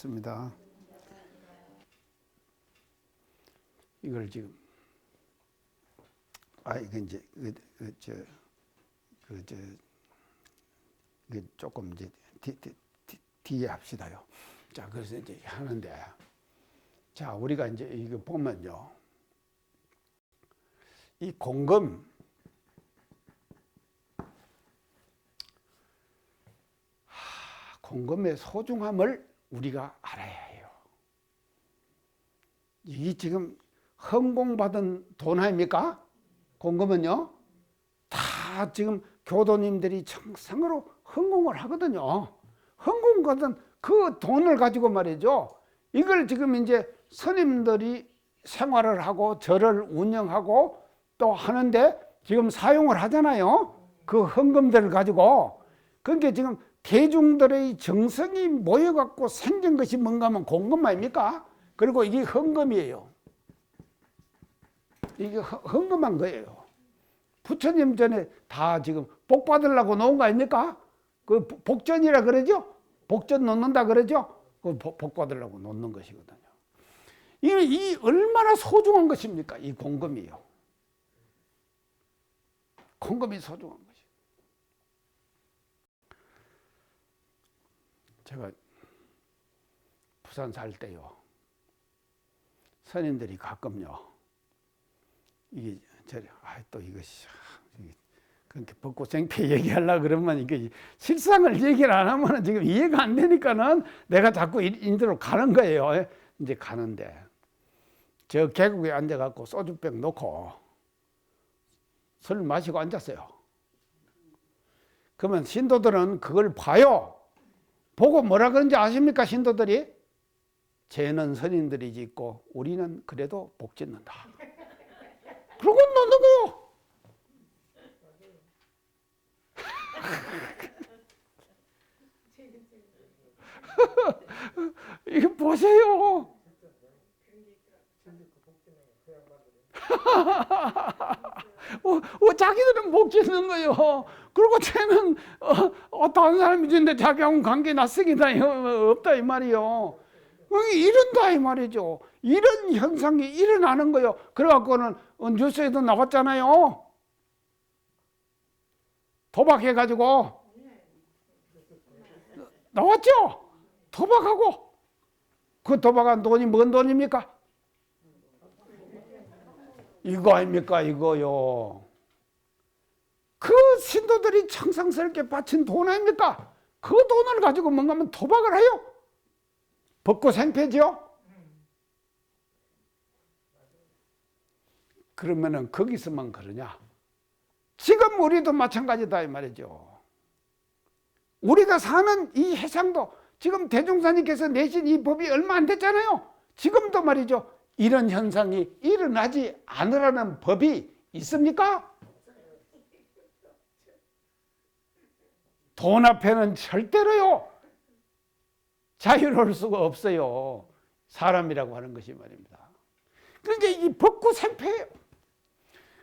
반갑습니다. 이걸 지금 이거 이제 이게 조금 이제 뒤에 합시다요. 자, 그래서 이제 하는데, 자, 우리가 이제 이거 보면요, 이 공금의 소중함을 우리가 알아야 해요. 이게 지금 헌공받은 돈 아닙니까? 공금은요, 다 지금 교도님들이 정상으로 헌공을 하거든요. 헌공받은 그 돈을 가지고 말이죠, 이걸 지금 이제 스님들이 생활을 하고 절을 운영하고 또 하는데 지금 사용을 하잖아요. 그 헌금들을 가지고. 그러니까 지금 대중들의 정성이 모여갖고 생긴 것이 뭔가 하면 공금 아닙니까? 그리고 이게 헌금이에요. 이게 헌금한 거예요. 부처님 전에 다 지금 복 받으려고 놓은 거 아닙니까? 그 복전이라 그러죠? 복전 놓는다 그러죠? 그 복 받으려고 놓는 것이거든요. 이 얼마나 소중한 것입니까? 이 공금이요. 공금이 소중한 것이에요. 제가 부산 살 때요, 스님들이 가끔요, 이게 또 이것이 그렇게 벚꽃생패 얘기하려고 그러면 이게 실상을 얘기를 안 하면 지금 이해가 안 되니까는 내가 자꾸 인도로 가는 거예요. 이제 가는데 저 계곡에 앉아갖고 소주병 놓고 술 마시고 앉았어요. 그러면 신도들은 그걸 봐요. 보고 뭐라 그런지 아십니까? 신도들이 쟤는 선인들이 짓고 우리는 그래도 복 짓는다. 그러고 놓는 거요. 이거 보세요. 자기들은 복 짓는 거요. 그리고 쟤는 다른 사람이 짓는데 자기하고는 관계 낯쓰기다 없다 이 말이요. 이런다 이 말이죠. 이런 현상이 일어나는 거요. 그래갖고는 뉴스에도 나왔잖아요. 도박해가지고 나왔죠. 도박하고 그 도박한 돈이 뭔 돈입니까? 이거 아닙니까? 이거요. 그 신도들이 청상스럽게 바친 돈 아닙니까? 그 돈을 가지고 뭔가 하면 도박을 해요. 벚꽃생패죠. 그러면은 거기서만 그러냐? 지금 우리도 마찬가지다 이 말이죠. 우리가 사는 이 해상도 지금 대종사님께서 내신 이 법이 얼마 안 됐잖아요. 지금도 말이죠, 이런 현상이 일어나지 않으라는 법이 있습니까? 돈 앞에는 절대로요 자유로울 수가 없어요. 사람이라고 하는 것이 말입니다. 그러니까 이 벚꽃생패예요.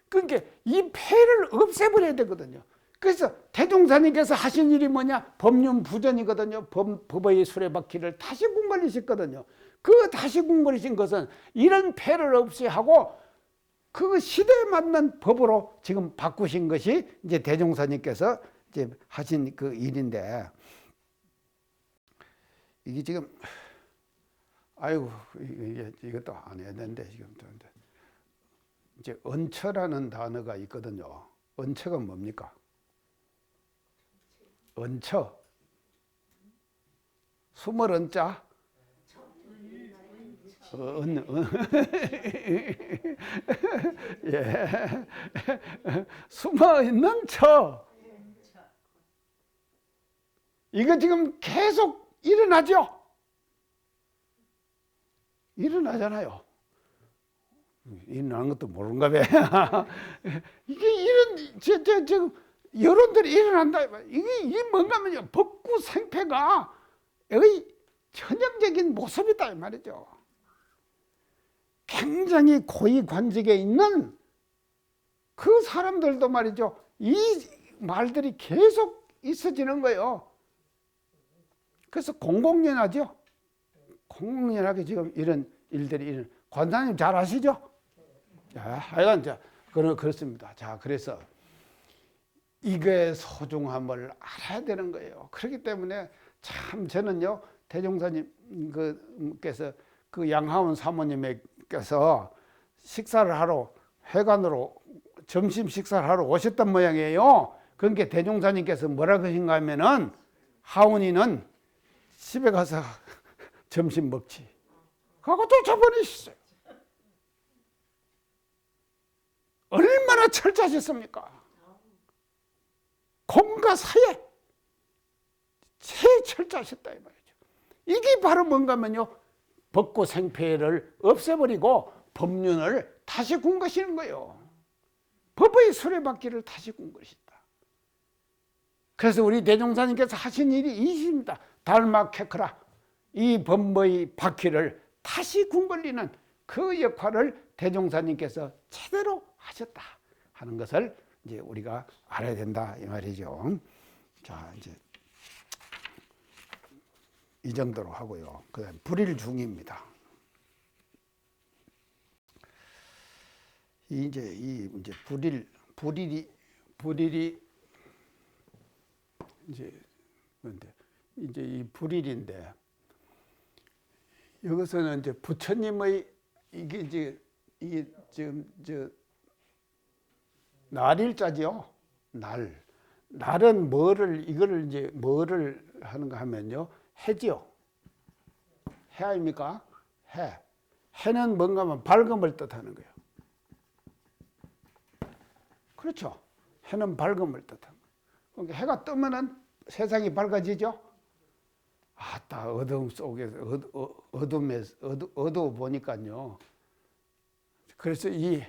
그러니까 이 폐를 없애버려야 되거든요. 그래서 대종사님께서 하신 일이 뭐냐? 법륜부전이거든요. 법의 수레바퀴를 다시 궁궐리셨거든요. 그 다시 궁궐리신 것은 이런 폐를 없애하고 그 시대에 맞는 법으로 지금 바꾸신 것이 이제 대종사님께서 이제 하신 그 일인데, 이게 지금 이것도 안 해야 되는데 지금 이제 언처라는 단어가 있거든요. 언처가 뭡니까? 언처. 숨을 언자. 예. 숨어 있는 처. 이거 지금 계속 일어나죠? 일어나잖아요. 일어나는 것도 모르는가 봐. 이게 지금 여론들이 일어난다. 이게 뭔가 하면요, 벚꽃생패가 여기 전형적인 모습이다 이 말이죠. 굉장히 고위 관직에 있는 그 사람들도 말이죠, 이 말들이 계속 있어지는 거예요. 그래서 공공연하죠. 홍련하게 지금 이런 일들이 권사님 잘 아시죠? 자, 하여간 그렇습니다. 자, 그래서 이게 소중함을 알아야 되는 거예요. 그렇기 때문에 참 저는요, 대종사님께서 그 양하원 사모님께서 식사를 하러 회관으로 점심 식사를 하러 오셨던 모양이에요. 그러니까 대종사님께서 뭐라 그러신가 하면은 하원이는 집에 가서 점심 먹지. 하고 쫓아보내셨어요. 얼마나 철저하셨습니까? 공과 사회 제일 철저하셨다 이 말이죠. 이게 바로 뭔가 하면요, 법고 생폐를 없애버리고 법륜을 다시 군 것이는 거예요. 법의 수레바퀴를 다시 군 것이다. 그래서 우리 대종사님께서 하신 일이 이십니다. 달마 캐크라, 이 법의 바퀴를 다시 군 걸리는 그 역할을 대종사님께서 제대로 하셨다 하는 것을 이제 우리가 알아야 된다 이 말이죠. 자, 이제 이 정도로 하고요. 그다음 불일중입니다. 이제 불일이 이제 근데 이제 이 불일인데 여기서는 이제 부처님의 이게 지금 날일자지요. 날은 뭐를 하는가 하면요, 해지요. 해 아닙니까? 해는 뭔가 하면 밝음을 뜻하는 거예요. 그렇죠. 해는 밝음을 뜻하는 거예요. 그러니까 해가 뜨면은 세상이 밝아지죠. 아따, 어둠 속에서 어두워 보니까요. 그래서 이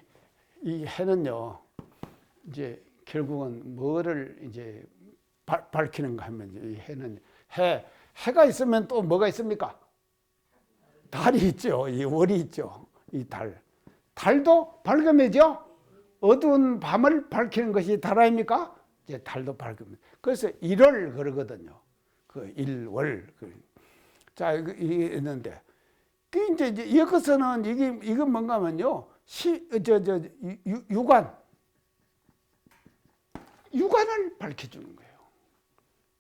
해는요, 이제 결국은 뭐를 이제 밝히는가 하면, 이 해는 해가 있으면 또 뭐가 있습니까? 달이 있죠. 이 월이 있죠. 이 달도 밝음이죠. 어두운 밤을 밝히는 것이 달 아닙니까? 이제 달도 밝음. 그래서 일월 그러거든요. 그 일월. 자, 이게 있는데, 그 이제 여기서는 이건 뭔가 하면요, 유관을 밝혀주는 거예요.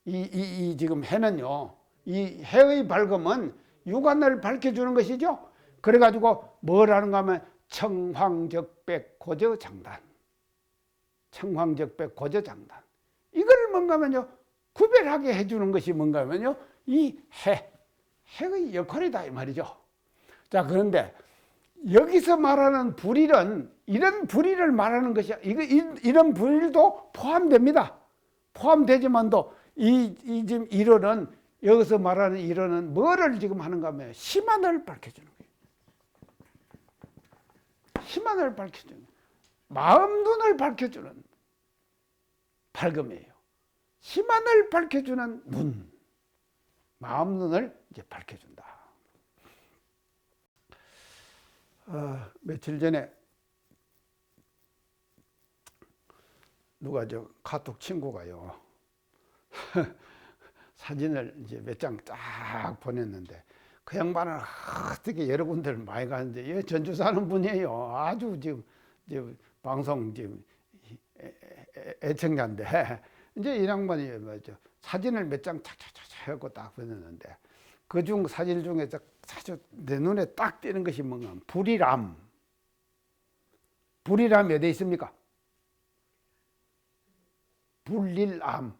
이 지금 해는요, 이 해의 밝음은 유관을 밝혀주는 것이죠. 그래가지고 뭐라는가 하면 청황적백 고저장단. 청황적백 고저장단. 이걸 뭔가 하면요, 구별하게 해주는 것이 뭔가 하면요, 이 해의 역할이다 이 말이죠. 자, 그런데 여기서 말하는 불일은 이런 불일을 말하는 것이야. 이런 불일도 포함됩니다. 포함되지만도 지금 일원은, 여기서 말하는 일원은 뭐를 지금 하는가 하면 심한을 밝혀주는 거예요. 심한을 밝혀주는, 마음 눈을 밝혀주는 밝음이에요. 심한을 밝혀주는 눈, 마음 눈을 이제 밝혀준다. 며칠 전에 누가 카톡 친구가요, 사진을 이제 몇 장 딱 보냈는데, 그 양반은 어떻게 여러 군데를 많이 가는데, 전주 사는 분이에요. 아주 지금 방송 지금 애청자인데, 이제 이 양반이 사진을 몇 장 착착착착 하고 딱 보냈는데, 그중 사진 중에서 사실 내 눈에 딱 띄는 것이 뭔가 불이람. 불이람이 어디 있습니까? 불일암.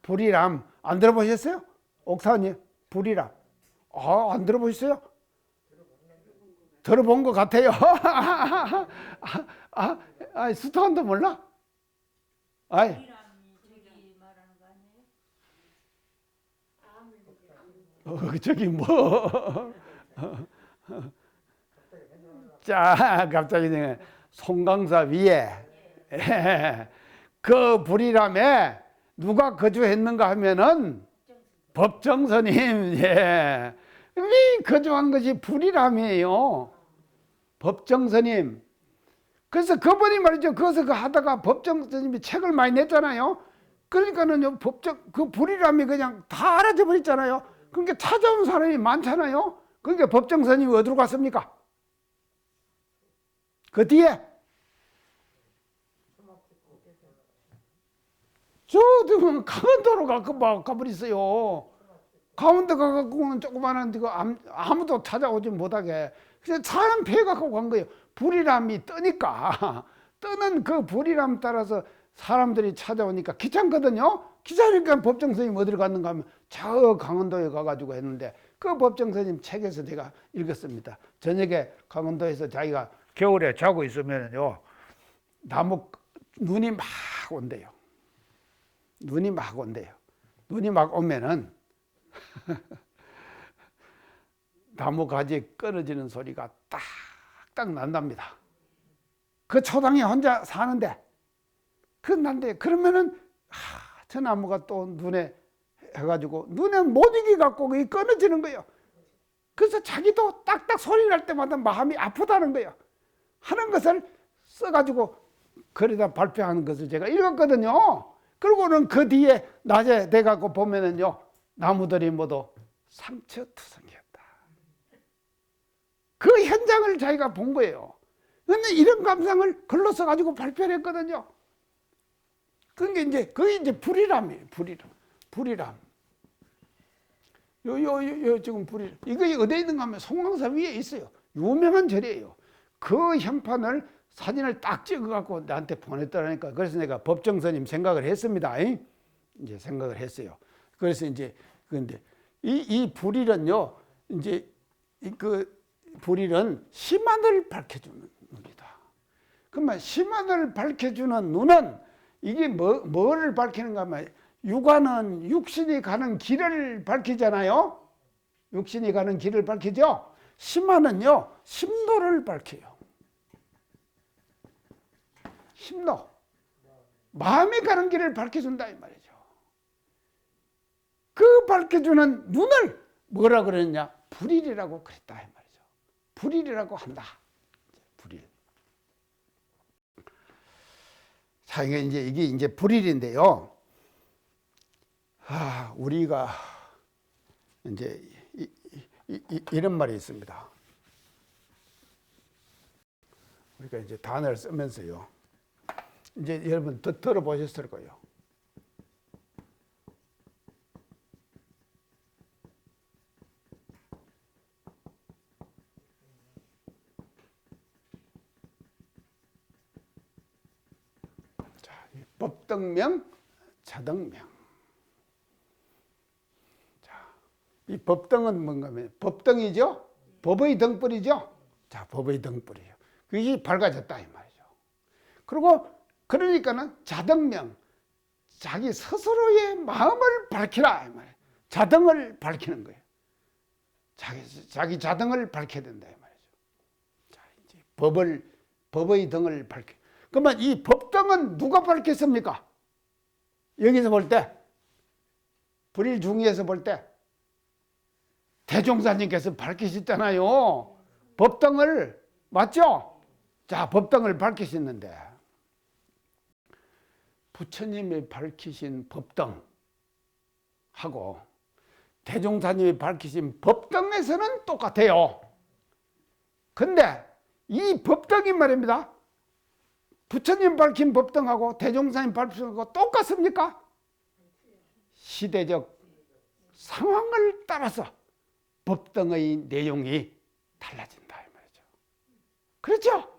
불이람 안 들어보셨어요? 옥사님, 불이람. 안 들어보셨어요? 들어본 것 같아요. 수도원도 몰라? 저기 뭐. 자, 갑자기 송강사 위에 그 불이람에 누가 거주했는가 하면은 법정스님, 이 거주한 것이 불이람이에요. 법정스님. 그래서 그분이 말이죠, 거기서 하다가 법정스님이 책을 많이 냈잖아요. 그러니까는요, 그 불이람이 그냥 다 알아져 버렸잖아요. 그러니까 찾아온 사람이 많잖아요. 그러니까 법정스님이 어디로 갔습니까? 그 뒤에 저 강원도로 가버렸어요. 강원도 가갖고는 조그마한 데가 아무도 찾아오지 못하게 그래서 사람 피해갖고 간 거예요. 불이람이 뜨니까 뜨는 그 불이람 따라서 사람들이 찾아오니까 귀찮거든요. 귀찮으니까 법정스님 어디로 갔는가 하면 저 강원도에 가가지고 했는데 그 법정스님 책에서 제가 읽었습니다. 저녁에 강원도에서 자기가 겨울에 자고 있으면요 눈이 막 온대요. 눈이 막 온대요. 눈이 막 오면은 나무 가지 끊어지는 소리가 딱딱 난답니다. 그 초당에 혼자 사는데 난데 그러면은 저 나무가 또 눈에 해가지고 눈에 못 이기 갖고 그게 끊어지는 거예요. 그래서 자기도 딱딱 소리 날 때마다 마음이 아프다는 거예요. 하는 것을 써가지고 거기다 발표하는 것을 제가 읽었거든요. 그리고는 그 뒤에 낮에 돼갖고 보면은요 나무들이 모두 상처투성이었다. 그 현장을 자기가 본 거예요. 그런데 이런 감상을 글로 써가지고 발표를 했거든요. 그게 이제 불이람이에요. 불이람. 지금 불이람. 이거 어디에 있는가 하면 송광산 위에 있어요. 유명한 절이에요. 그 현판을 사진을 딱 찍어갖고 나한테 보냈더라니까. 그래서 내가 법정스님 생각을 했습니다. 이제 생각을 했어요. 그래서 이제 근데 이 불일은요, 이제 그 불일은 심한을 밝혀주는 눈이다. 그러면 심한을 밝혀주는 눈은 이게 뭐를 밝히는가 하면 육안은 육신이 가는 길을 밝히잖아요. 육신이 가는 길을 밝히죠. 심한은요, 심노를 밝혀요. 심노. 마음이 가는 길을 밝혀준다 이 말이죠. 그 밝혀주는 눈을 뭐라 그랬냐? 불일이라고 그랬다 이 말이죠. 불일이라고 한다. 불일. 자, 이게 이제 불일인데요. 우리가 이제 이런 말이 있습니다. 우리가 이제 단어를 쓰면서요. 이제 여러분 들어보셨을 거예요. 자, 법등명, 자등명. 자, 이 법등은 뭔가 하면 법등이죠. 법의 등불이죠. 자, 법의 등불이에요. 그게 밝아졌다 이 말이죠. 그리고 그러니까는 자등명, 자기 스스로의 마음을 밝히라 이 말이에요. 자등을 밝히는 거예요. 자기 자등을 밝혀야 된다 이 말이죠. 자, 이제 법의 등을 밝혀. 그러면 이 법등은 누가 밝혔습니까? 여기서 볼 때, 불일 중의에서 볼 때 대종사님께서 밝히셨잖아요. 법등을. 맞죠? 자, 법등을 밝히셨는데 부처님이 밝히신 법등하고 대종사님이 밝히신 법등에서는 똑같아요. 근데 이 법등이 말입니다. 부처님 밝힌 법등하고 대종사님 밝힌 것하고 똑같습니까? 시대적 상황을 따라서 법등의 내용이 달라진다 이 말이죠. 그렇죠?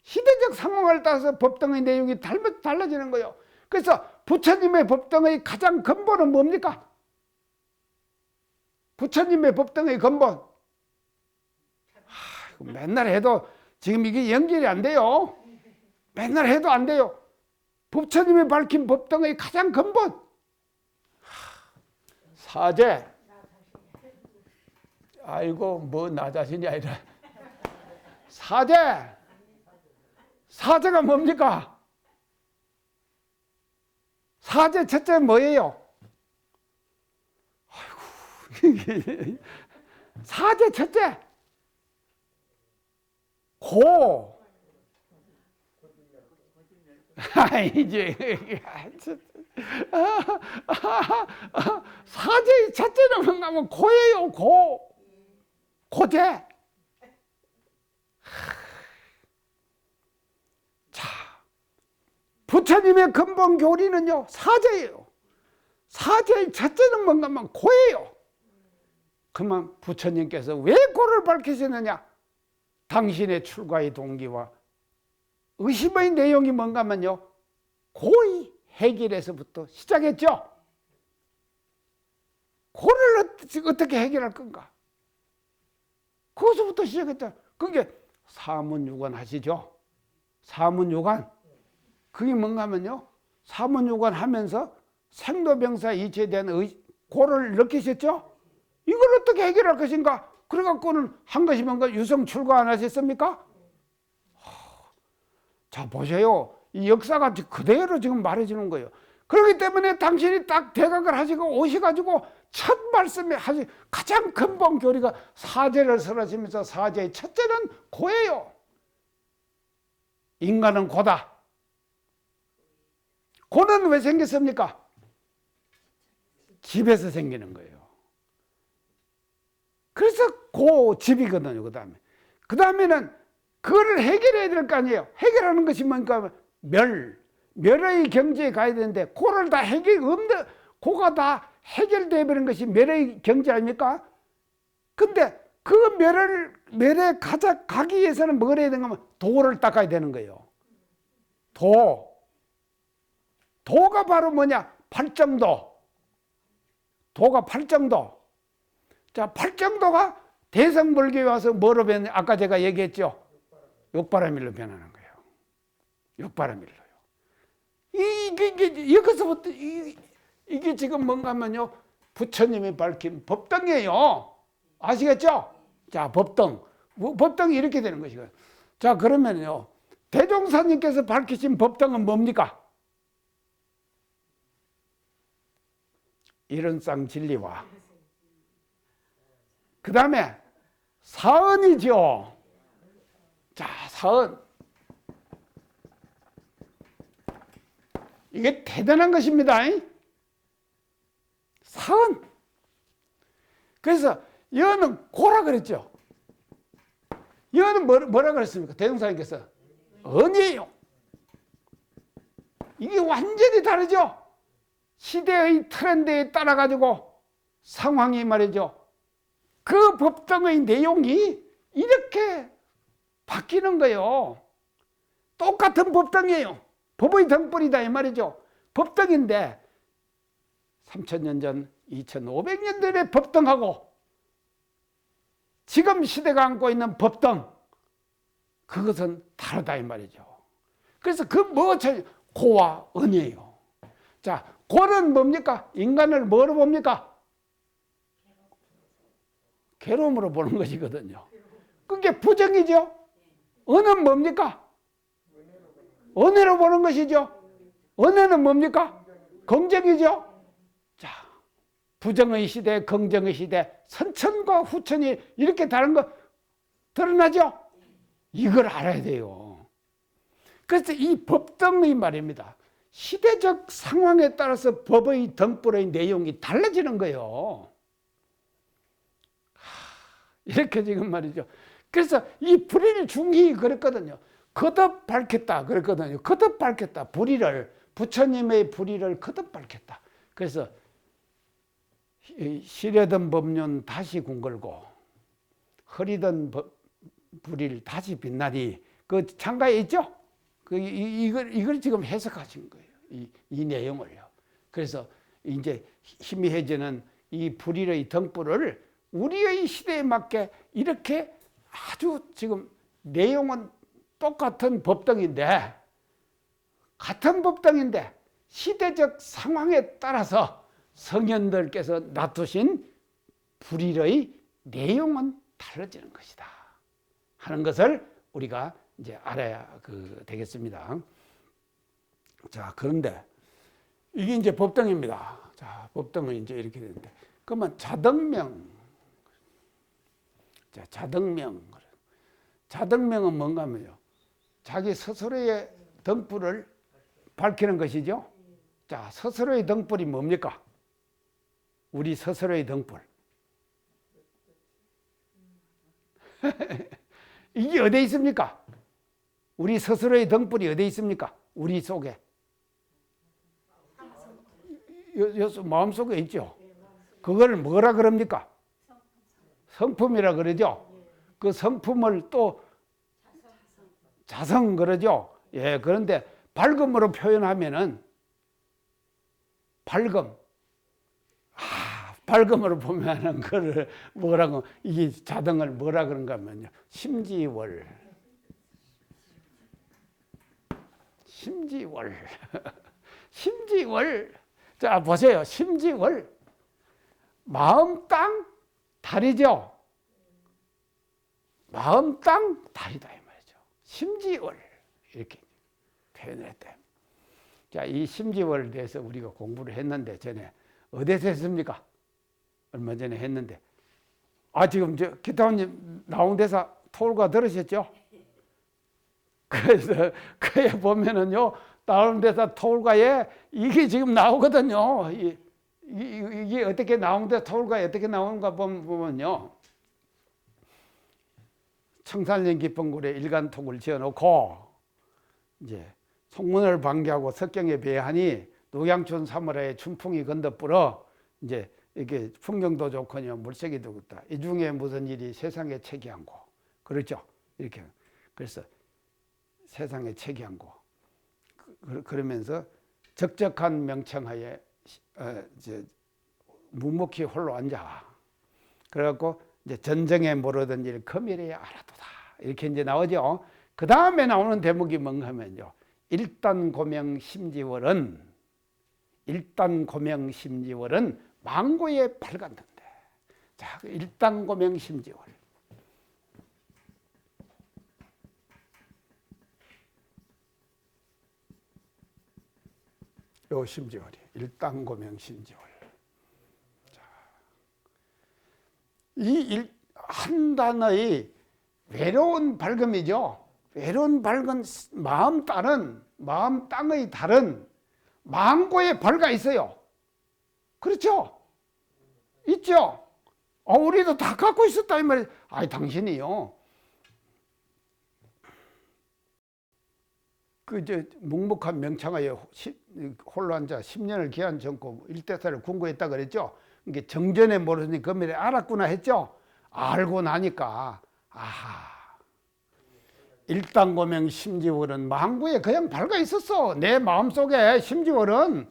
시대적 상황을 따라서 법등의 내용이 달라지는 거예요. 그래서 부처님의 법등의 가장 근본은 뭡니까? 부처님의 법등의 근본. 맨날 해도 지금 이게 연결이 안 돼요. 맨날 해도 안 돼요. 부처님이 밝힌 법등의 가장 근본. 사제. 아이고 뭐 나 자신이 아니라 사제. 사제가 뭡니까? 사제 첫째 뭐예요? 아이고 사제 첫째 고. 이제 사제의 첫째는 뭔가 하면 고예요. 고제. 자, 부처님의 근본 교리는요 사제예요. 사제의 첫째는 뭔가 하면 고예요. 그러면 부처님께서 왜 고를 밝히시느냐? 당신의 출가의 동기와 의심의 내용이 뭔가 하면요 고의 해결에서부터 시작했죠. 고를 어떻게 해결할 건가? 거기서부터 시작했죠. 그게 사문유관 하시죠. 사문유관. 그게 뭔가 하면요 사문유관 하면서 생로병사 이체에 대한 고를 느끼셨죠. 이걸 어떻게 해결할 것인가? 그래갖고는 한 것이 뭔가 유성 출가 안 하셨습니까? 자 보세요. 이 역사가 그대로 지금 말해주는 거예요. 그렇기 때문에 당신이 딱 대각을 하시고 오셔가지고 첫 말씀에 하시 가장 근본 교리가 사제를 설하시면서 사제의 첫째는 고예요. 인간은 고다. 고는 왜 생겼습니까? 집에서 생기는 거예요. 그래서 고집이거든요. 그 다음에는 그거를 해결해야 될 거 아니에요. 해결하는 것이 뭔가 멸의 경지에 가야 되는데 고를 다 고가 다 해결되어 버린 것이 멸의 경지 아닙니까? 근데 그 멸에 가기 위해서는 뭘 해야 되는가 하면 도를 닦아야 되는 거예요. 도가 바로 뭐냐? 팔정도. 도가 팔정도. 자, 팔정도가 대성불교에 와서 뭐로 변해? 아까 제가 얘기했죠. 욕바라밀로 변하는 거예요. 욕바라밀로요. 이게 여기서부터 이게 지금 뭔가 하면요 부처님이 밝힌 법등이에요. 아시겠죠? 자, 법등. 법등이 이렇게 되는 것이고요. 자, 그러면요 대종사님께서 밝히신 법등은 뭡니까? 이른상 진리와 그 다음에 사언이죠. 자, 사언. 이게 대단한 것입니다. 사언. 그래서 여는 고라 그랬죠. 여는 뭐라 그랬습니까? 대종사님께서 언이에요. 이게 완전히 다르죠. 시대의 트렌드에 따라 가지고 상황이 말이죠. 그 법등의 내용이 이렇게 바뀌는 거예요. 똑같은 법등이에요. 법의 등불이다 이 말이죠. 법등인데 3000년 전 2500년 전의 법등하고 지금 시대가 안고 있는 법등 그것은 다르다 이 말이죠. 그래서 고와 은이에요. 자, 고는 뭡니까? 인간을 뭐로 봅니까? 괴로움으로 보는 것이거든요. 그게 부정이죠. 은은 뭡니까? 은혜로 보는 것이죠. 은혜는 뭡니까? 긍정이죠. 자, 부정의 시대, 긍정의 시대, 선천과 후천이 이렇게 다른 거 드러나죠? 이걸 알아야 돼요. 그래서 이 법등의 말입니다. 시대적 상황에 따라서 법의 등불의 내용이 달라지는 거예요. 이렇게 지금 말이죠. 그래서 이 불의를 중히 그랬거든요. 거듭 밝혔다 그랬거든요. 거듭 밝혔다. 부처님의 불의를 거듭 밝혔다. 그래서 시래던 법륜 다시 궁걸고 흐리던 불의를 다시 빛나니 그 창가에 있죠? 이걸 지금 해석하신 거예요. 이 내용을요. 그래서 이제 희미해지는 이 불의의 등불을 우리의 시대에 맞게 이렇게 아주 지금 내용은 똑같은 법등인데 같은 법등인데 시대적 상황에 따라서 성현들께서 놔두신 불의의 내용은 달라지는 것이다 하는 것을 우리가 이제 알아야 되겠습니다. 자, 그런데 이게 이제 법등입니다. 자, 법등은 이제 이렇게 되는데 그러면 자등명. 자, 자등명은 뭔가 하면요. 자기 스스로의 등불을 밝히는 것이죠. 자, 스스로의 등불이 뭡니까? 우리 스스로의 등불. 이게 어디에 있습니까? 우리 스스로의 등불이 어디에 있습니까? 우리 속에. 마음속에 있죠. 그걸 뭐라 그럽니까? 성품이라 그러죠. 그 성품을 또 자성 그러죠. 예, 그런데 밝음으로 표현하면은 밝음. 밝음으로 보면은 그를 뭐라고 이 자등을 뭐라 그런가 하면요. 심지월. 심지월. 심지월. 자, 보세요. 심지월. 마음 땅 달이죠. 마음 땅 달이다 이 말이죠. 심지월 이렇게 표현을 했대요. 자, 이 심지월에 대해서 우리가 공부를 했는데 전에 어디서 했습니까? 얼마 전에 했는데 지금 저 기타원님 나온 데서 토론가 들으셨죠? 그래서 그에 보면은요 나온 데서 토론가에 이게 지금 나오거든요. 이게 어떻게 나오는데 토론가에 어떻게 나오는가 보면요. 청산령 깊은 굴에 일간톡을 지어놓고 이제 송문을 방기하고 석경에 배하니 녹양춘 사물에 춘풍이 건너불어 이제 이게 풍경도 좋거니와 물색이 좋다. 이 중에 무슨 일이 세상에 체기한고 그렇죠. 이렇게 그래서 세상에 체기한고 그러면서 적적한 명청하에 이제 묵묵히 홀로 앉아. 그래갖고 이제 전정에 모르던 일 금일에 알아도다 이렇게 이제 나오죠. 그 다음에 나오는 대목이 뭔가 하면요. 일단 고명 심지월은 망고에 밝았는데. 자, 일단 고명 심지월. 요 심지월이 일단 고명 심지월. 자, 이 한 단어의 외로운 밝음이죠. 외로운 밝은 마음 땅의 달은 망고에 밝아 있어요. 그렇죠? 있죠? 우리도 다 갖고 있었다 이 말이에요. 당신이요. 묵묵한 명창하에 홀로 앉아 10년을 기한 젊고 일대사를 궁구했다 그랬죠. 이게 정전에 모르니 금일에 알았구나 했죠. 알고 나니까 일단고명 심지월은 망구에 그냥 밝아 있었어. 내 마음속에 심지월은.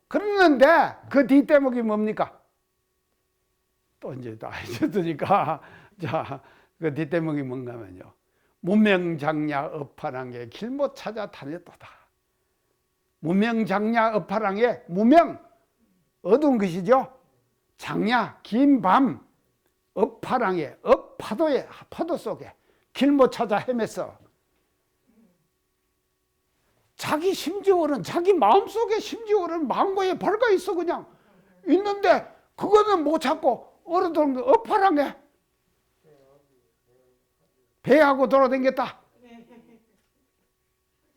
그랬는데 그 뒷대목이 뭡니까? 또 이제 다 잊었으니까 자, 그 뒷대목이 뭔가 하면요. 무명장야 업파랑에 길 못 찾아 다녔도다. 무명장야 업파랑에 무명 어두운 것이죠. 장야 긴 밤 업파랑에 업파도에 파도 속에 길 못 찾아 헤맸어. 자기 심지월은 자기 마음속에 심지월은 망고에 밝아 있어 그냥 있는데 그거는 못 찾고 얼어도는 거 업파랑에 배하고 돌아다녔다.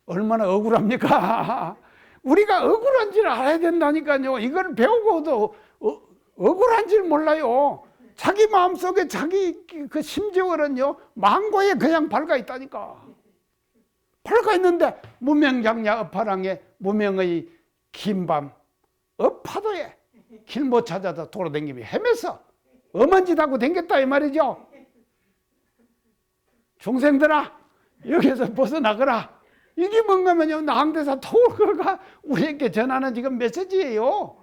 얼마나 억울합니까? 우리가 억울한지를 알아야 된다니까요. 이걸 배우고도 억울한지를 몰라요. 자기 마음속에 자기 그 심지월은요 망고에 그냥 밝아 있다니까. 밝아 있는데 무명장야 업파랑에 무명의 긴밤 업파도에 길 못 찾아서 돌아다니며 헤맸어. 엄한 짓 하고 댕겼다 이 말이죠. 중생들아 여기서 벗어나거라. 이게 뭔가면요 나항대사 토가 우리에게 전하는 지금 메시지예요.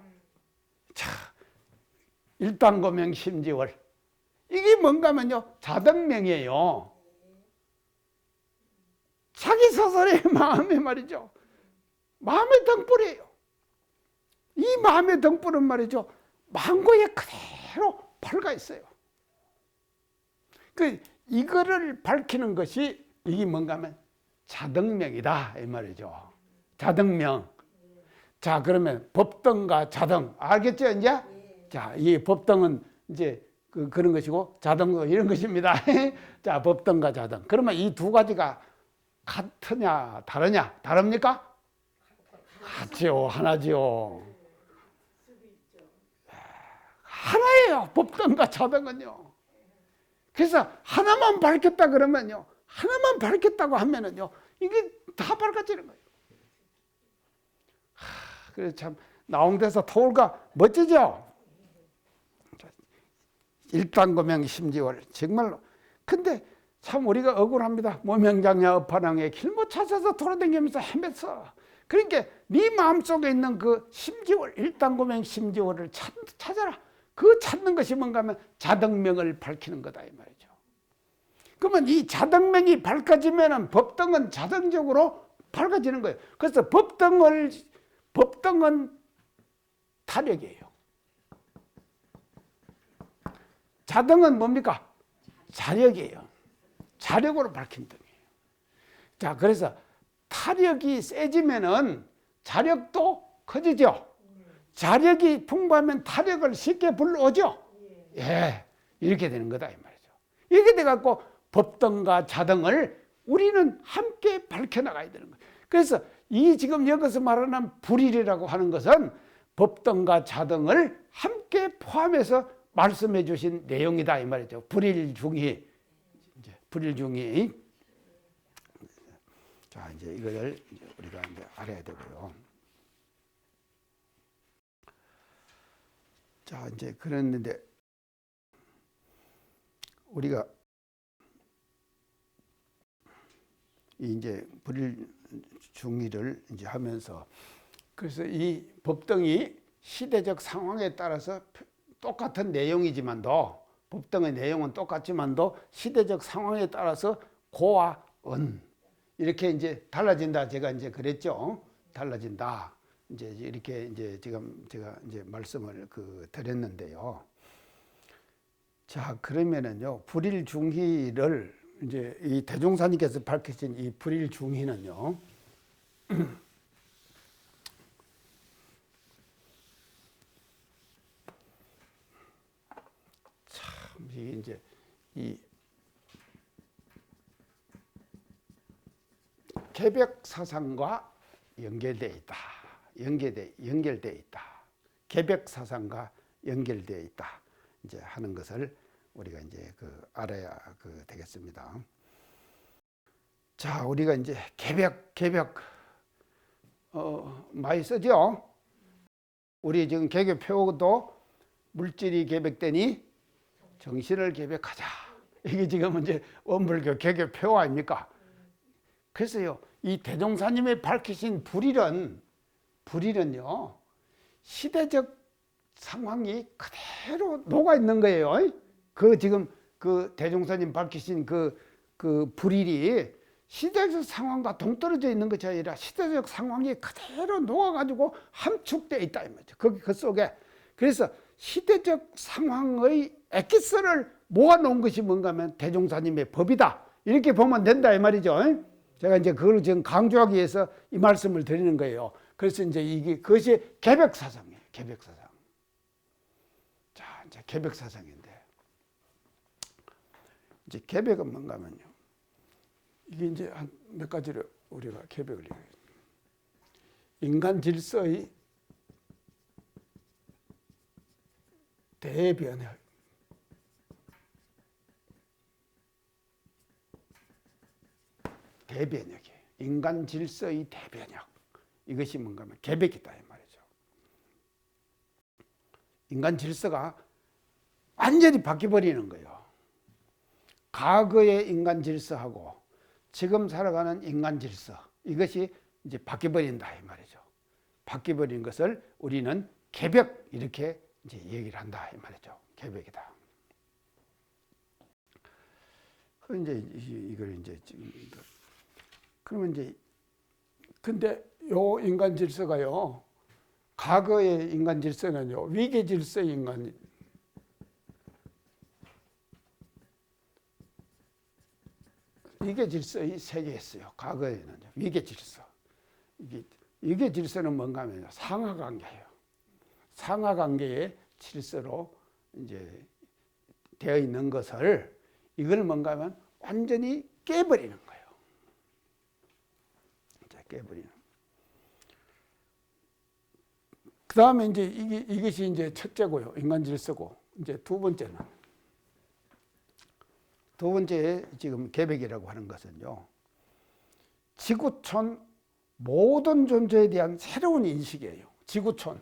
자, 일단고명 심지월 이게 뭔가면요 자등명이에요. 자기 스스로의 마음이 말이죠. 마음의 등불이에요. 이 마음의 등불은 말이죠 망고에 그대로 밝아 있어요. 이거를 밝히는 것이 이게 뭔가 하면 자등명이다 이 말이죠. 자등명. 자, 그러면 법등과 자등 알겠죠 이제? 자, 이 법등은 이제 그런 것이고 자등도 이런 것입니다. 자, 법등과 자등. 그러면 이 두 가지가 같으냐 다르냐? 다릅니까? 같지요. 하나지요. 하나예요. 법등과 자등은요. 그래서 하나만 밝혔다 그러면요. 하나만 밝혔다고 하면은요. 이게 다 밝아지는 거예요. 그래서 참 나홍대사 토울가 멋지죠? 일단고명 심지월 정말로. 근데 참 우리가 억울합니다. 모명장야 업파랑에 길 못 찾아서 돌아다니면서 헤맸어. 그러니까 네 마음속에 있는 그 심지월, 일단고명 심지월을 찾아라. 그 찾는 것이 뭔가 하면 자등명을 밝히는 거다 이 말이죠. 그러면 이 자등명이 밝아지면 법등은 자동적으로 밝아지는 거예요. 그래서 법등은 타력이에요. 자등은 뭡니까? 자력이에요. 자력으로 밝힌 등이에요. 자, 그래서 타력이 세지면은 자력도 커지죠. 자력이 풍부하면 타력을 쉽게 불러오죠. 예, 이렇게 되는 거다 이 말이죠. 이렇게 돼갖고 법등과 자등을 우리는 함께 밝혀나가야 되는 거예요. 그래서 이 지금 여기서 말하는 불일이라고 하는 것은 법등과 자등을 함께 포함해서 말씀해 주신 내용이다 이 말이죠. 불일중의, 불일중의. 자, 이제 이걸 우리가 이제 알아야 되고요. 자, 이제 그랬는데 우리가 이제 불일중의를 이제 하면서 그래서 이 법등이 시대적 상황에 따라서 똑같은 내용이지만도 법등의 내용은 똑같지만도 시대적 상황에 따라서 고와 은 이렇게 이제 달라진다. 제가 이제 그랬죠. 달라진다. 이제 이렇게 이제 지금 제가 이제 말씀을 드렸는데요. 자, 그러면은요, 불일중희를 이제 이 대종사님께서 밝히신 이 불일중희는요, 참 이게 이제 이 개벽사상과 연결되어 있다. 연결되어 있다. 개벽사상과 연결되어 있다. 이제 하는 것을 우리가 이제 알아야 되겠습니다. 자, 우리가 이제 개벽 많이 쓰죠. 우리 지금 개벽표도 물질이 개벽되니 정신을 개벽하자. 이게 지금 이제 원불교 개벽표 아닙니까? 그래서요, 이 대종사님이 밝히신 불일은요, 시대적 상황이 그대로 녹아 있는 거예요. 지금 대종사님 밝히신 불일이 시대적 상황과 동떨어져 있는 것이 아니라 시대적 상황이 그대로 녹아가지고 함축되어 있다 이 말이죠. 그 속에. 그래서 시대적 상황의 엑기스를 모아놓은 것이 뭔가 하면 대종사님의 법이다. 이렇게 보면 된다 이 말이죠. 제가 이제 그걸 지금 강조하기 위해서 이 말씀을 드리는 거예요. 그래서 이제 그것이 개벽사상이에요. 개벽사상. 자, 이제 개벽사상인데. 이제 개벽은 뭔가 하면요. 이게 이제 한 몇 가지를 우리가 개벽을 얘기해요. 인간 질서의 대변혁. 대변혁이에요. 인간 질서의 대변혁. 이것이 뭔가 하면 개벽이다 이 말이죠. 인간 질서가 완전히 바뀌어버리는 거예요. 과거의 인간 질서하고 지금 살아가는 인간 질서, 이것이 이제 바뀌어버린다 이 말이죠. 바뀌어버린 것을 우리는 개벽 이렇게 이제 얘기를 한다 이 말이죠. 개벽이다. 이제 이걸 이제 그러면 이제 근데 요 인간 질서가요, 과거의 인간 질서는요, 위계 질서의 인간. 위계 질서의 세계였어요. 과거에는요, 위계 질서. 위계 질서는 뭔가 하면 상하 관계예요. 상하 관계의 질서로 이제 되어 있는 것을 이걸 뭔가 하면 완전히 깨버리는 거예요. 깨버리는. 그 다음에 이제 이것이 이제 첫째고요. 인간 질서고. 이제 두 번째 지금 계백이라고 하는 것은요. 지구촌 모든 존재에 대한 새로운 인식이에요. 지구촌.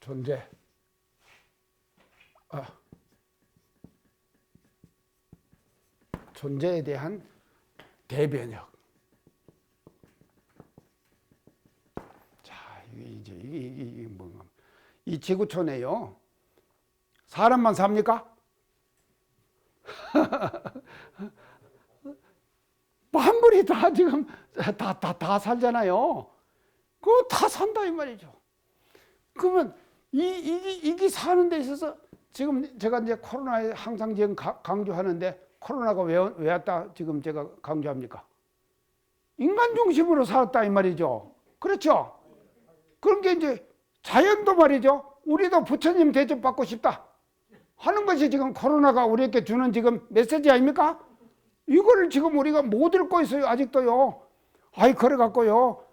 존재. 존재에 대한 대변혁. 자, 이게 뭔가. 이 지구촌에요. 사람만 삽니까? 만물이 다 지금 다 살잖아요. 그거 다 산다 이 말이죠. 그러면 이게 사는 데 있어서 지금 제가 이제 코로나에 항상 지금 강조하는데 코로나가 왜 왔다 지금 제가 강조합니까? 인간 중심으로 살았다 이 말이죠. 그렇죠? 그런 게 이제 자연도 말이죠. 우리도 부처님 대접받고 싶다 하는 것이 지금 코로나가 우리에게 주는 지금 메시지 아닙니까? 이거를 지금 우리가 못 읽고 있어요. 아직도요. 아이 그래갖고요.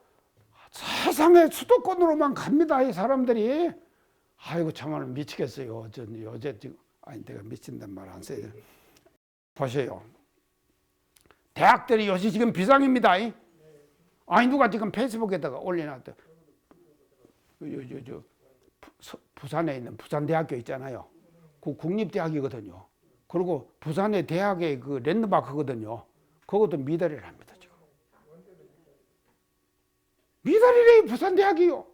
세상에 수도권으로만 갑니다. 이 사람들이. 아이고 참말로 미치겠어요. 전 요새 지금 내가 미친단 말 안 써요. 보세요. 대학들이 요새 지금 비상입니다. 아니 누가 지금 페이스북에다가 올려놨다. 부산에 있는 부산대학교 있잖아요. 그 국립대학이거든요. 그리고 부산의 대학의 그 랜드마크거든요. 그것도 미달이를 합니다. 지금. 미달이래 부산대학이요.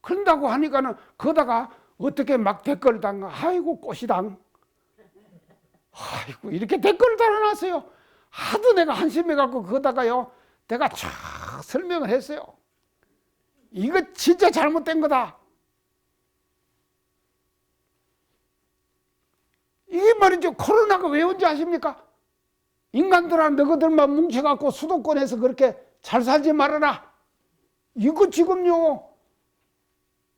그런다고 하니까는 거다가 어떻게 막 댓글을 달가. 아이고 꽃이당. 아이고 이렇게 댓글을 달아놨어요. 하도 내가 한심해갖고 거다가요. 내가 쫙 설명을 했어요. 이거 진짜 잘못된 거다. 이게 말이죠. 코로나가 왜 온지 아십니까? 인간들아 너희들만 뭉쳐갖고 수도권에서 그렇게 잘 살지 말아라. 이거 지금요.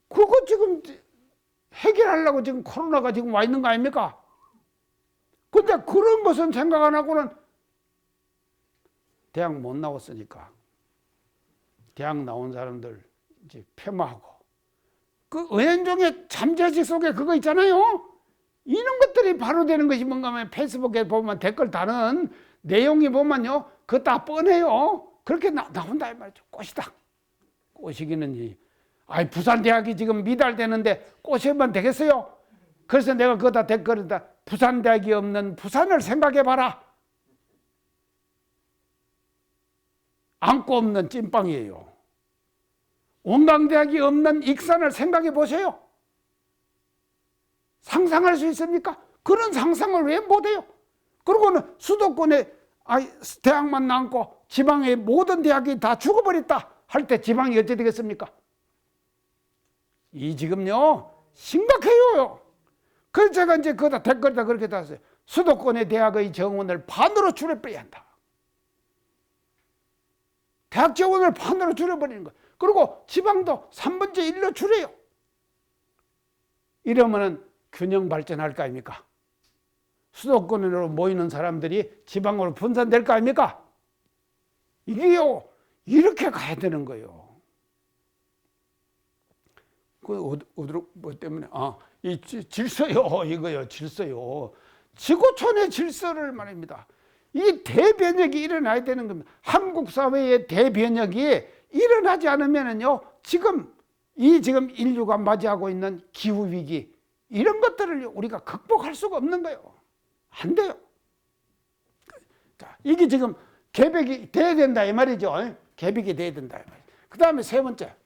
그거 지금 해결하려고 지금 코로나가 지금 와 있는 거 아닙니까? 근데 그런 것은 생각 안 하고는 대학 못 나왔으니까 대학 나온 사람들 이제 폄하하고 그 은연중에 잠재의식 속에 그거 있잖아요. 이런 것들이 바로 되는 것이 뭔가 하면 페이스북에 보면 댓글 다는 내용이 보면요. 그거 다 뻔해요. 그렇게 나온다 이 말이죠. 꽃이다. 꼬시기는 아이 부산대학이 지금 미달되는데 꼬시면 되겠어요? 그래서 내가 그거다 댓글에다 부산대학이 없는 부산을 생각해봐라. 안고 없는 찐빵이에요. 원광대학이 없는 익산을 생각해보세요. 상상할 수 있습니까? 그런 상상을 왜 못해요? 그리고는 수도권에 대학만 남고 지방의 모든 대학이 다 죽어버렸다 할 때 지방이 어찌 되겠습니까? 이 지금요 심각해요. 그래서 제가 이제 거기다 댓글에다 그렇게 달았어요. 수도권의 대학의 정원을 반으로 줄여버려야 한다. 대학 정원을 반으로 줄여버리는 거예요. 그리고 지방도 3분의 1로 줄여요. 이러면은 균형 발전할 거 아닙니까? 수도권으로 모이는 사람들이 지방으로 분산될 거 아닙니까? 이게요, 이렇게 가야 되는 거예요. 어디로, 뭐 때문에? 이 질서요, 이거요, 질서요. 지구촌의 질서를 말입니다. 이 대변혁이 일어나야 되는 겁니다. 한국 사회의 대변혁이 일어나지 않으면은요, 지금 인류가 맞이하고 있는 기후위기, 이런 것들을 우리가 극복할 수가 없는 거예요. 안 돼요. 자, 이게 지금 계획이 돼야 된다 이 말이죠. 계획이 돼야 된다 이 말이죠. 그 다음에 세 번째.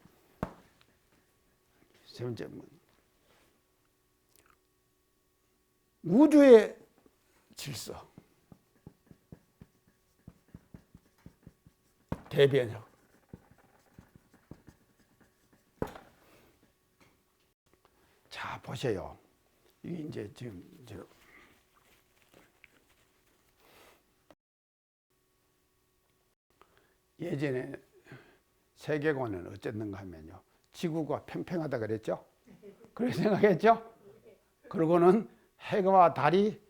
우주의 질서. 대변혁. 자, 보세요. 이게 이제 지금 예전에 세계관은 어쨌는가 하면요. 지구가 팽팽하다 그랬죠? 그렇게 생각했죠? 그러고는 해와 달이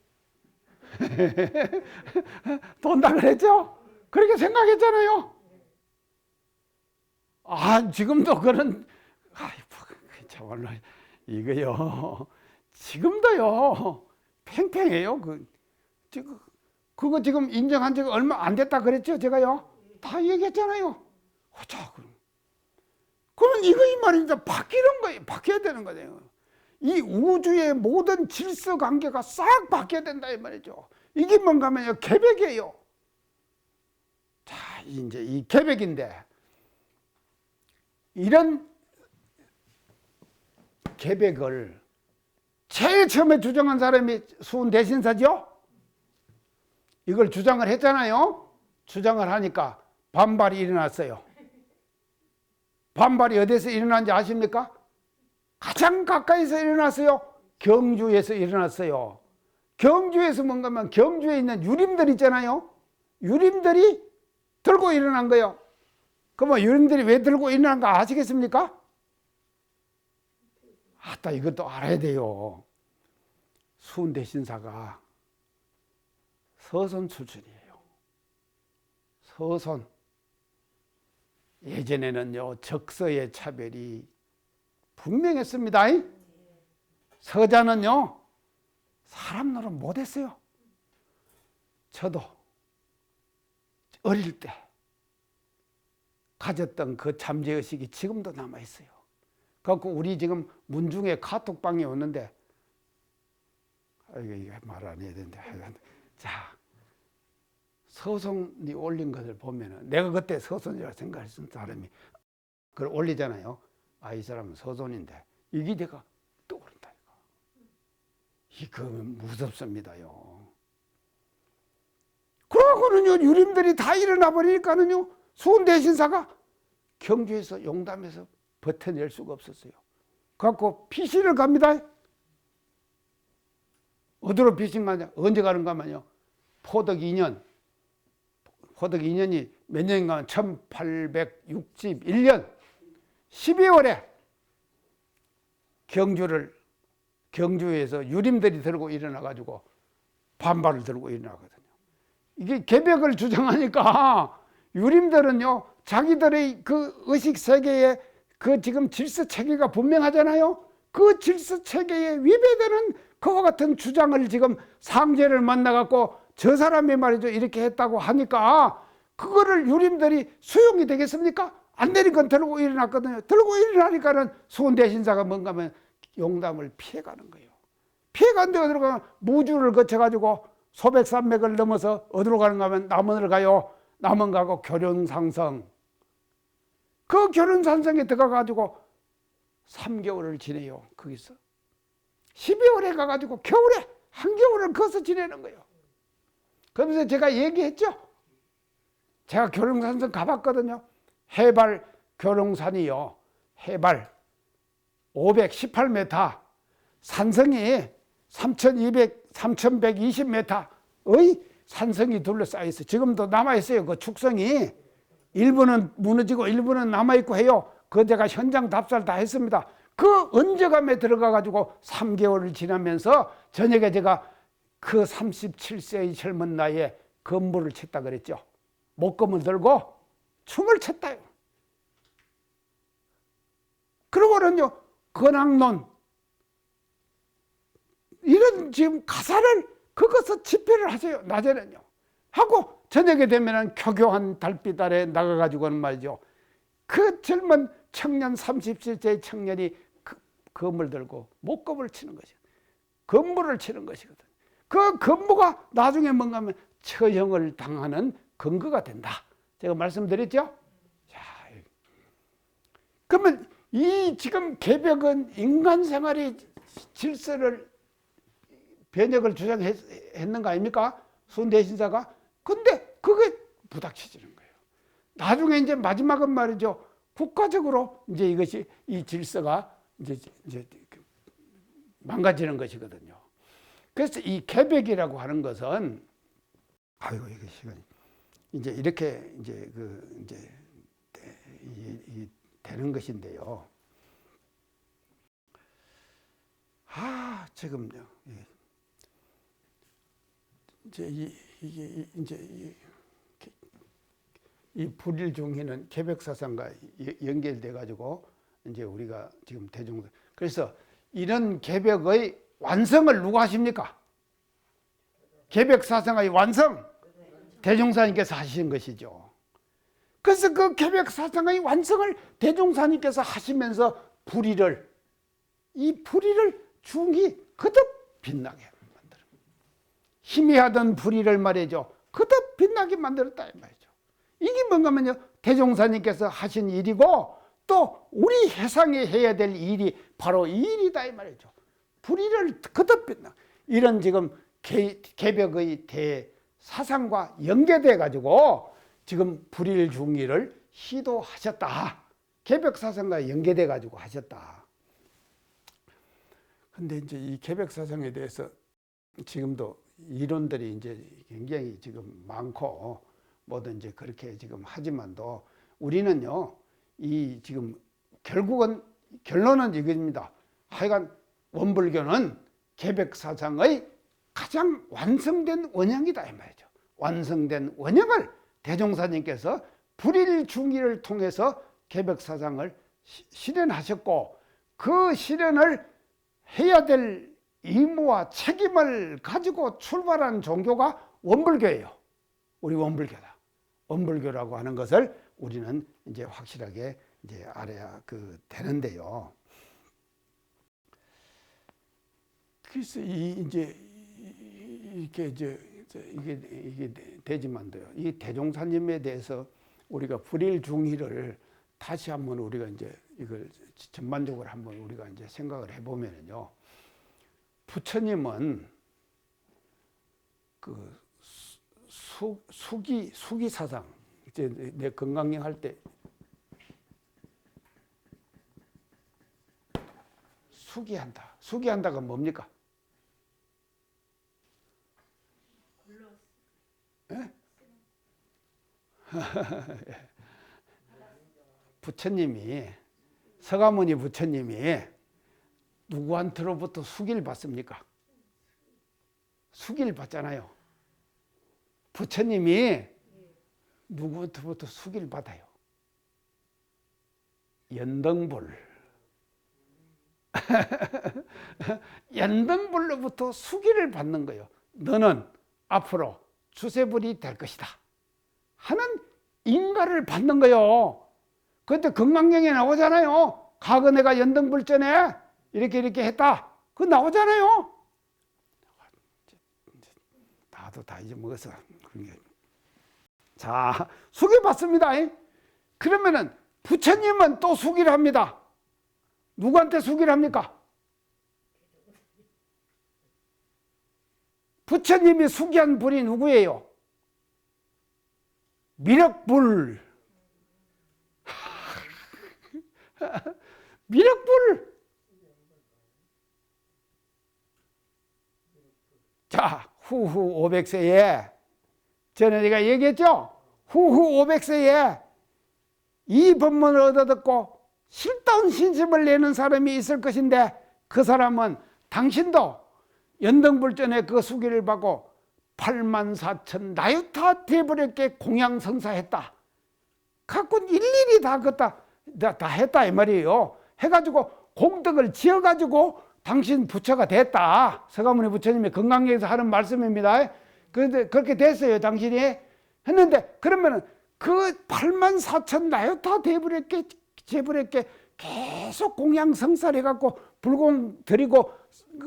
돈다 그랬죠? 그렇게 생각했잖아요. 지금도 그런, 참말로, 이거요. 지금도요. 팽팽해요. 그거 지금 인정한 지가 얼마 안 됐다 그랬죠? 제가요. 다 얘기했잖아요. 자, 그러면 이거 이 말입니다. 바뀌는 거예요. 바뀌어야 되는 거예요. 이 우주의 모든 질서 관계가 싹 바뀌어야 된다 이 말이죠. 이게 뭔가 하면요. 계백이에요. 자, 이제 이 계백인데 이런 계백을 제일 처음에 주장한 사람이 수훈대신사죠. 이걸 주장을 했잖아요. 주장을 하니까 반발이 일어났어요. 반발이 어디서 일어난지 아십니까? 가장 가까이서 일어났어요. 경주에서 일어났어요. 경주에서 뭔가 하면 경주에 있는 유림들 있잖아요. 유림들이 들고 일어난 거예요. 그러면 유림들이 왜 들고 일어난가 아시겠습니까? 이것도 알아야 돼요. 수훈대신사가 서선 출신이에요. 서선. 예전에는요, 적서의 차별이 분명했습니다. 서자는요, 사람 노릇 못했어요. 저도 어릴 때 가졌던 그 잠재의식이 지금도 남아있어요. 그래갖고 우리 지금 문중에 카톡방이 오는데, 이거 말 안 해야 되는데, 자, 서성이 올린 것을 보면은, 내가 그때 서손이라고 생각했던 사람이 그걸 올리잖아요. 이 사람은 서손인데, 이게 내가 떠오른다. 이거 무섭습니다요. 그러고는요, 유림들이 다 일어나 버리니까는요, 수훈대신사가 경주에서 용담에서 버텨낼 수가 없었어요. 그래갖고 피신을 갑니다. 어디로 피신 가냐? 언제 가는가 하면요, 포덕 2년. 포덕 2년이 몇 년인가 하면 1861년 12월에 경주에서 유림들이 들고 일어나가지고 반발을 들고 일어나거든요. 이게 계백을 주장하니까 유림들은요, 자기들의 그 의식 세계에 그 지금 질서 체계가 분명하잖아요. 그 질서 체계에 위배되는 그와 같은 주장을 지금 상제를 만나갖고 저 사람이 말이죠, 이렇게 했다고 하니까 그거를 유림들이 수용이 되겠습니까? 안 되니까 들고 일어났거든요. 들고 일어나니까는 수훈대신사가 뭔가 하면 용담을 피해가는 거예요. 피해간데 어디로 가면 무주를 거쳐가지고 소백산맥을 넘어서 어디로 가는가 하면 남원을 가요. 남원 가고 교륜상성. 그 교륜산성에 들어가가지고 3개월을 지내요. 거기서 12월에 가가지고 겨울에 한겨울을 거기서 지내는 거예요. 그러면서 제가 얘기했죠. 제가 교륜산성 가봤거든요. 해발 교륜산이요, 해발 518m, 산성이 3120m의 산성이 둘러싸여 있어요. 지금도 남아있어요. 그 축성이 일부는 무너지고 일부는 남아있고 해요. 그 제가 현장 답사를 다 했습니다. 그 언저감에 들어가가지고 3개월을 지나면서 저녁에 제가 그 37세의 젊은 나이에 건물을 쳤다 그랬죠. 목검을 들고 춤을 췄다요. 그러고는요, 근황론 이런 지금 가사를 그것을 집회를 하세요. 낮에는요. 하고 저녁에 되면은 교교한 달빛 아래 나가가지고는 말이죠, 그 젊은 청년 30세의 청년이 검을 들고 목검을 치는 것이죠. 건물을 치는 것이거든. 그 건물가 나중에 뭔가 하면 처형을 당하는 근거가 된다. 제가 말씀드렸죠? 자, 그러면 이 지금 계백은 인간 생활의 질서를 변혁을 주장했는 거 아닙니까? 수훈대신사가. 근데 그게 부닥쳐지는 거예요. 나중에 이제 마지막은 말이죠, 국가적으로 이제 이것이 이 질서가 이제 망가지는 것이거든요. 그래서 이 계백이라고 하는 것은, 아이고 이게 시간이 이제 이렇게 이제 되는 것인데요. 지금요. 이제 이게 이제 이 불일중희는 계백사상과 연결돼 가지고 이제 우리가 지금 대종사, 그래서 이런 계백의 완성을 누가 하십니까? 계백사상의 완성 대종사님께서 하신 것이죠. 그래서 그 계백사상의 완성을 대종사님께서 하시면서 이 불의를 중히 거듭 빛나게 만들어. 희미하던 불의를 말이죠, 거듭 빛나게 만들었다 이 말이죠. 이게 뭔가면요, 대종사님께서 하신 일이고 또 우리 해상에 해야 될 일이 바로 이 일이다 이 말이죠. 불의를 거듭 빛나. 이런 지금 계백의 대사상과 연계돼 가지고 지금 불일중의를 시도하셨다. 계백사상과 연계돼 가지고 하셨다. 근데 이제 이 계백사상에 대해서 지금도 이론들이 이제 굉장히 지금 많고 뭐든 이제 그렇게 지금 하지만도 우리는요, 이 지금 결국은 결론은 이겁니다. 하여간 원불교는 계백사상의 가장 완성된 원형이다 이 말이죠. 완성된 원형을 대종사님께서 불일중의를 통해서 계백사상을 실현하셨고, 그 실현을 해야 될 의무와 책임을 가지고 출발한 종교가 원불교예요. 우리 원불교다. 원불교라고 하는 것을 우리는 이제 확실하게 이제 알아야 되는데요. 그래서 이제 이렇게 이게 되지만도요, 이 대종사님에 대해서 우리가 불일중의를 다시 한번 우리가 이제 이걸 전반적으로 한번 우리가 이제 생각을 해보면요, 부처님은 그 수기 사상, 이제 내 건강경 할 때 수기한다가 뭡니까? 예? 부처님이, 서가모니 부처님이 누구한테로부터 수기를 받습니까? 수기를 받잖아요. 부처님이 누구한테부터 수기를 받아요? 연등불. 연등불로부터 수기를 받는 거예요. 너는 앞으로 주세불이 될 것이다 하는 인가를 받는 거예요. 그때 건강경에 나오잖아요. 과거 내가 연등불전에 이렇게 했다. 그거 나오잖아요. 나도 다 잊어먹었어. 자, 수기 받습니다. 그러면은 부처님은 또 수기를 합니다. 누구한테 수기를 합니까? 부처님이 수기한 불이 누구예요? 미륵불. 미륵불. 자, 후후 500세에 전에 내가 얘기했죠? 후후 500세에 이 법문을 얻어듣고 실다운 신심을 내는 사람이 있을 것인데, 그 사람은 당신도 연등불전에 그 수기를 받고 84,000 나유타 대불에게 공양성사했다. 갖고 일일이 다 했다 이 말이에요. 해가지고 공덕을 지어가지고 당신 부처가 됐다. 서가모니 부처님이 건강경에서 하는 말씀입니다. 그런데 그렇게 됐어요, 당신이. 했는데 그러면은 그 84,000 나유타 대불에게 제불에게 계속 공양성사를 해갖고 불공 드리고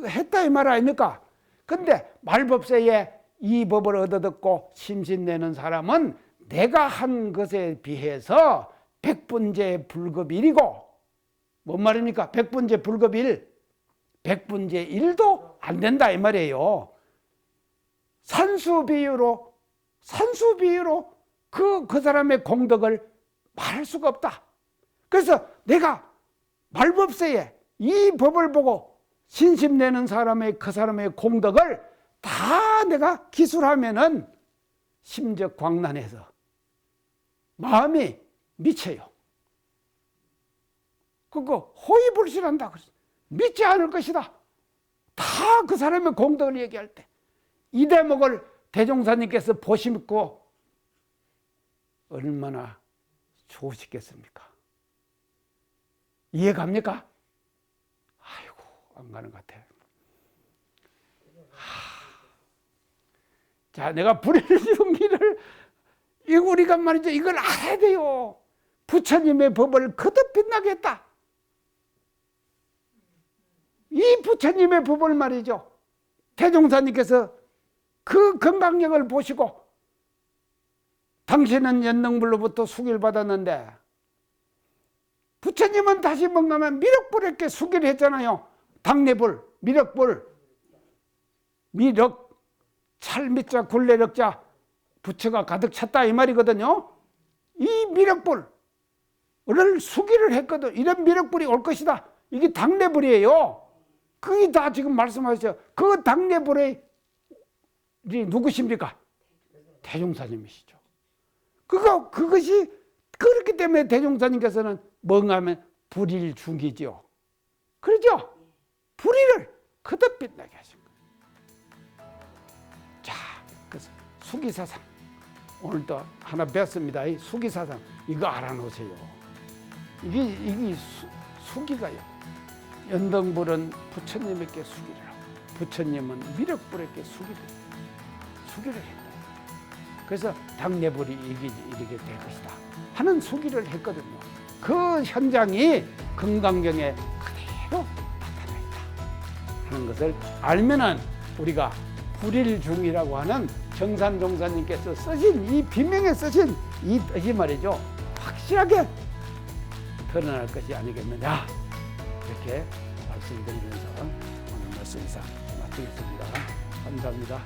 했다 이 말 아닙니까? 근데 말법세에 이 법을 얻어듣고 심신내는 사람은 내가 한 것에 비해서 백분제 불급일이고, 뭔 말입니까? 백분제 불급일, 백분제 일도 안 된다 이 말이에요. 산수비유로 그 사람의 공덕을 말할 수가 없다. 그래서 내가 말법세에 이 법을 보고 신심내는 사람의 그 사람의 공덕을 다 내가 기술하면은 심적 광란해서 마음이 미쳐요. 그거 호의불실한다. 믿지 않을 것이다. 다 그 사람의 공덕을 얘기할 때 이 대목을 대종사님께서 보시고 얼마나 좋으시겠습니까? 이해갑니까? 아이고, 안 가는 것 같아요. 자, 내가 불일중기를 우리가 말이죠, 이걸 알아야 돼요. 부처님의 법을 거듭 빛나게 했다. 이 부처님의 법을 말이죠, 대종사님께서 그 건강력을 보시고 당신은 연능불로부터 수기를 받았는데 부처님은 다시 뭔가면 미륵불에게 수기를 했잖아요. 당내불, 미륵불, 미륵, 찰미자, 굴레력자, 부처가 가득 찼다 이 말이거든요. 이 미륵불을 수기를 했거든. 이런 미륵불이 올 것이다. 이게 당내불이에요. 그게 다 지금 말씀하셨죠. 그 당내불이 누구십니까? 대종사님이시죠. 그것이 그렇기 때문에 대종사님께서는 뭔가 하면 불일중기죠. 그렇죠? 불의를 거듭 빛나게 하신 거예요. 자, 그래서 수기사상 오늘 또 하나 배웠습니다. 이 수기사상 이거 알아놓으세요. 이게 수기가요. 연등불은 부처님에게 수기를 하고 부처님은 미륵불에게 수기를 했다. 그래서 당내불이 이렇게 될 것이다 하는 수기를 했거든요. 그 현장이 금강경에 그대로 나타나 있다 하는 것을 알면은 우리가 불일중이라고 하는 정산종사님께서 쓰신 이 비명에 쓰신 이 뜻이 말이죠, 확실하게 드러날 것이 아니겠느냐, 이렇게 말씀드리면서 오늘 말씀 이상 마치겠습니다. 감사합니다.